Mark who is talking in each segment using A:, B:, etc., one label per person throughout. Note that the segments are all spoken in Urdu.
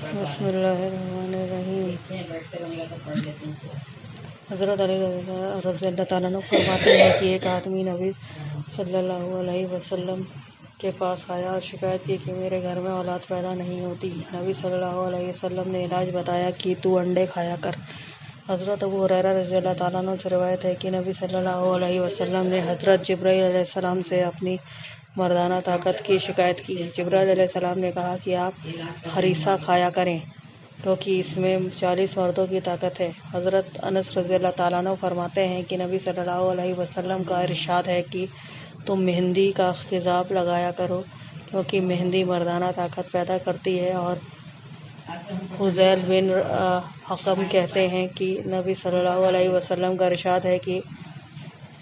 A: بسم اللہ الرحمن الرحیم۔ حضرت علی رضی اللہ تعالیٰ عنہ فرماتے ہیں کہ ایک آدمی نبی صلی اللہ علیہ وسلم کے پاس آیا اور شکایت کی کہ میرے گھر میں اولاد پیدا نہیں ہوتی۔ نبی صلی اللہ علیہ وسلم نے علاج بتایا کہ تو انڈے کھایا کر۔ حضرت ابو ہریرہ رضی اللہ تعالیٰ عنہ سے روایت ہے کہ نبی صلی اللہ علیہ وسلم نے حضرت جبرائیل علیہ السلام سے اپنی مردانہ طاقت کی شکایت کی۔ جبرائیل علیہ السلام نے کہا کہ آپ ہریسہ کھایا کریں کیونکہ اس میں 40 مردوں کی طاقت ہے۔ حضرت انس رضی اللہ تعالیٰ عنہ فرماتے ہیں کہ نبی صلی اللہ علیہ وسلم کا ارشاد ہے کہ تم مہندی کا خضاب لگایا کرو کیونکہ مہندی مردانہ طاقت پیدا کرتی ہے۔ اور حذیل بن حکم کہتے ہیں کہ نبی صلی اللہ علیہ وسلم کا ارشاد ہے کہ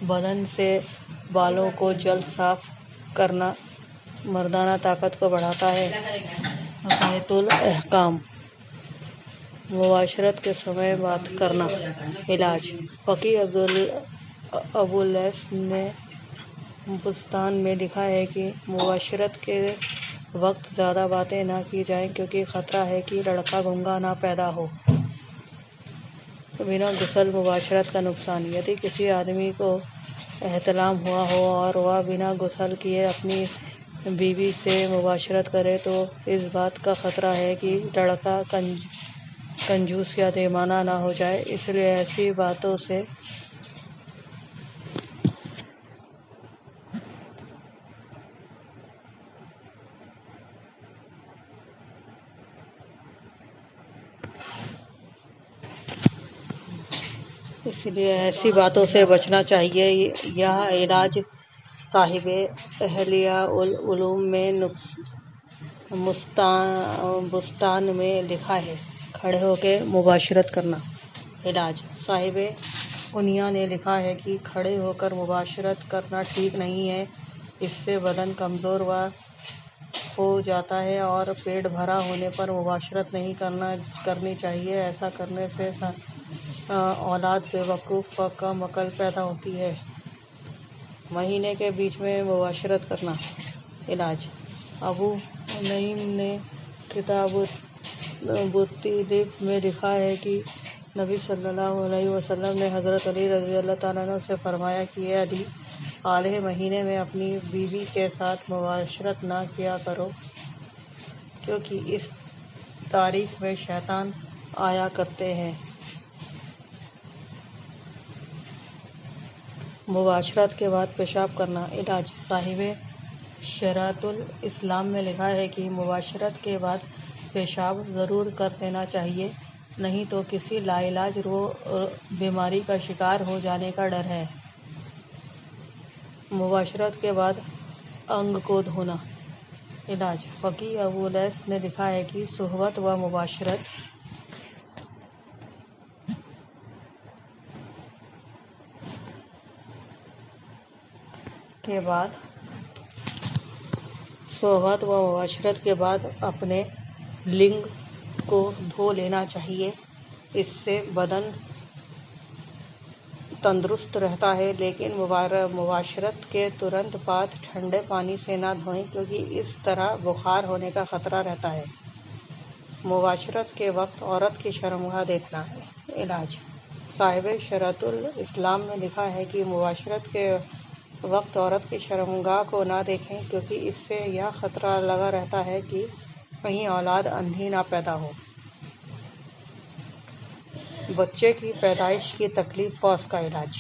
A: بدن سے بالوں کو جلد صاف کرنا مردانہ طاقت کو بڑھاتا ہے۔ غایۃ الاحکام۔ مباشرت کے سمے بات کرنا۔ علاج۔ فقیہ ابو لیث نے بستان میں لکھا ہے کہ مباشرت کے وقت زیادہ باتیں نہ کی جائیں کیونکہ خطرہ ہے کہ لڑکا گنگا نہ پیدا ہو۔ بنا غسل مباشرت کا نقصان۔ یدی کسی آدمی کو احتلام ہوا ہو اور وہ بنا غسل کیے اپنی بیوی سے مباشرت کرے تو اس بات کا خطرہ ہے کہ لڑکا کنجوس یا دیوانہ نہ ہو جائے، اس لیے ایسی باتوں سے بچنا چاہیے۔ یہ علاج صاحب احلیاء العلوم میں بستان میں لکھا ہے۔ کھڑے ہو کے مباشرت کرنا۔ علاج۔ صاحب کنیہ نے لکھا ہے کہ کھڑے ہو کر مباشرت کرنا ٹھیک نہیں ہے، اس سے بدن کمزور ہو جاتا ہے اور پیٹ بھرا ہونے پر مباشرت نہیں کرنی چاہیے۔ ایسا کرنے سے اولاد بے وقوف و کم عقل پیدا ہوتی ہے۔ مہینے کے بیچ میں مباشرت کرنا۔ علاج۔ ابو نعیم نے کتاب الطب میں لکھا ہے کہ نبی صلی اللہ علیہ وسلم نے حضرت علی رضی اللہ تعالیٰ عنہ سے فرمایا کہ اے علی، حالیہ مہینے میں اپنی بیوی کے ساتھ مباشرت نہ کیا کرو کیونکہ اس تاریخ میں شیطان آیا کرتے ہیں۔ مباشرت کے بعد پیشاب کرنا۔ علاج۔ صاحب شریعۃ الاسلام میں لکھا ہے کہ مباشرت کے بعد پیشاب ضرور کر لینا چاہیے، نہیں تو کسی لاعلاج بیماری کا شکار ہو جانے کا ڈر ہے۔ مباشرت کے بعد انگ کو دھونا۔ علاج۔ فقیہ ابو لیث نے لکھا ہے کہ صحبت و مباشرت کے بعد اپنے لنگ کو دھو لینا چاہیے، اس سے بدن تندرست رہتا ہے، لیکن مباشرت کے ترنت بعد ٹھنڈے پانی سے نہ دھوئیں کیونکہ اس طرح بخار ہونے کا خطرہ رہتا ہے۔ مباشرت کے وقت عورت کی شرمگاہ دیکھنا۔ علاج۔ صاحب شریعۃ الاسلام میں لکھا ہے کہ مباشرت کے وقت عورت کی شرمگاہ کو نہ دیکھیں کیونکہ اس سے یہ خطرہ لگا رہتا ہے کہ کہیں اولاد اندھی نہ پیدا ہو۔ بچے کی پیدائش کی تکلیف و اس کا علاج۔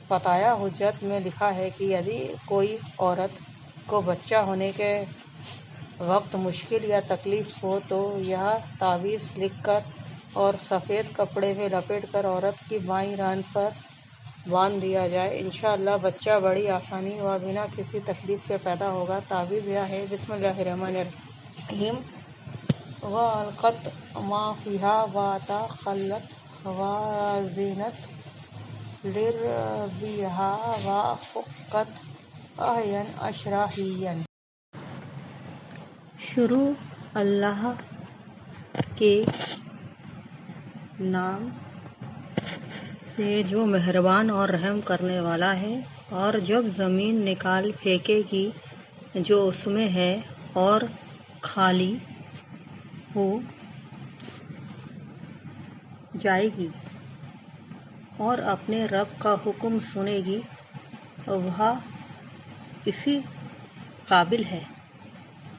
A: فتاوی حجت میں لکھا ہے کہ یدی کوئی عورت کو بچہ ہونے کے وقت مشکل یا تکلیف ہو تو یہ تعویذ لکھ کر اور سفید کپڑے میں لپیٹ کر عورت کی بائیں ران پر باندھ دیا جائے، انشاءاللہ بچہ بڑی آسانی و بنا کسی تکلیف کے پیدا ہوگا۔ تعویذ یہ ہے: بسم اللہ الرحمن الرحیم وَأَلْقَتْ مَا فِيهَا وَتَخَلَّتْ وَأَذِنَتْ لِرَبِّهَا وَحُقَّتْ أَحْيَانًا أَشْرَحِيًّا۔ شروع اللہ کے نام سے جو مہربان اور رحم کرنے والا ہے۔ اور جب زمین نکال پھینکے گی جو اس میں ہے اور خالی ہو جائے گی اور اپنے رب کا حکم سنے گی، وہ اسی قابل ہے